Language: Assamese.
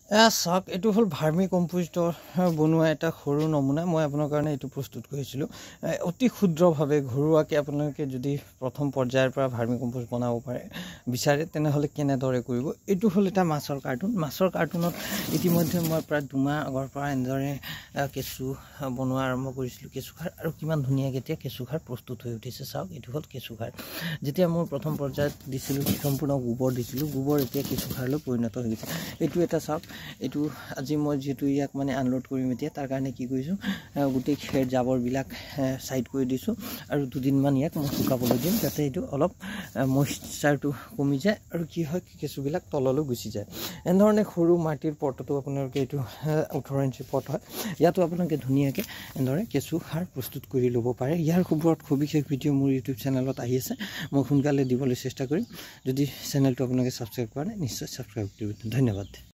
চাওক এইটো হ'ল ভাৰ্মি কম্পোষ্টৰ বনোৱা এটা সৰু নমুনা মই আপোনাৰ কাৰণে এইটো প্ৰস্তুত কৰিছিলোঁ অতি ক্ষুদ্ৰভাৱে ঘৰুৱাকৈ আপোনালোকে যদি প্ৰথম পৰ্যায়ৰ পৰা ভাৰ্মি কম্পোষ্ট বনাব পাৰে বিচাৰে তেনেহ'লে কেনেদৰে কৰিব এইটো হ'ল এটা মাছৰ কাৰ্টুনত ইতিমধ্যে মই প্ৰায় 2 মাহ আগৰ পৰা এনেদৰে কেঁচু বনোৱা আৰম্ভ কৰিছিলোঁ কেঁচুসাৰ আৰু কিমান ধুনীয়াকৈ এতিয়া কেঁচুসাৰ প্ৰস্তুত হৈ উঠিছে চাওক এইটো হ'ল কেঁচুসাৰ যেতিয়া মই প্ৰথম পৰ্যায়ত দিছিলোঁ সম্পূৰ্ণ গোবৰ দিছিলোঁ গোবৰ এতিয়া কেঁচুসাৰলৈ পৰিণত হৈ গৈছে এইটো এটা চাওক এইটো আজি মই যেহেতু ইয়াক মানে আনলোড কৰিম এতিয়া তাৰ কাৰণে কি কৰিছোঁ গোটেই খেৰ জাবৰবিলাক সাইড কৰি দিছোঁ আৰু 2 দিনমান ইয়াক মই শুকাবলৈ দিম যাতে এইটো অলপ মইশ্চাৰটো কমি যায় আৰু কি হয় কেঁচুবিলাক তললৈ গুচি যায় এনেধৰণে সৰু মাটিৰ পটতো আপোনালোকে এইটো 18 ইঞ্চি পট হয় ইয়াতো আপোনালোকে ধুনীয়াকৈ এনেদৰে কেঁচু সাৰ প্ৰস্তুত কৰি ল'ব পাৰে ইয়াৰ ওপৰত সবিশেষ ভিডিঅ' মোৰ ইউটিউব চেনেলত আহি আছে মই সোনকালে দিবলৈ চেষ্টা কৰিম যদি চেনেলটো আপোনালোকে ছাবস্ক্ৰাইব কৰা নাই নিশ্চয় ছাবস্ক্ৰাইব কৰিব ধন্যবাদ।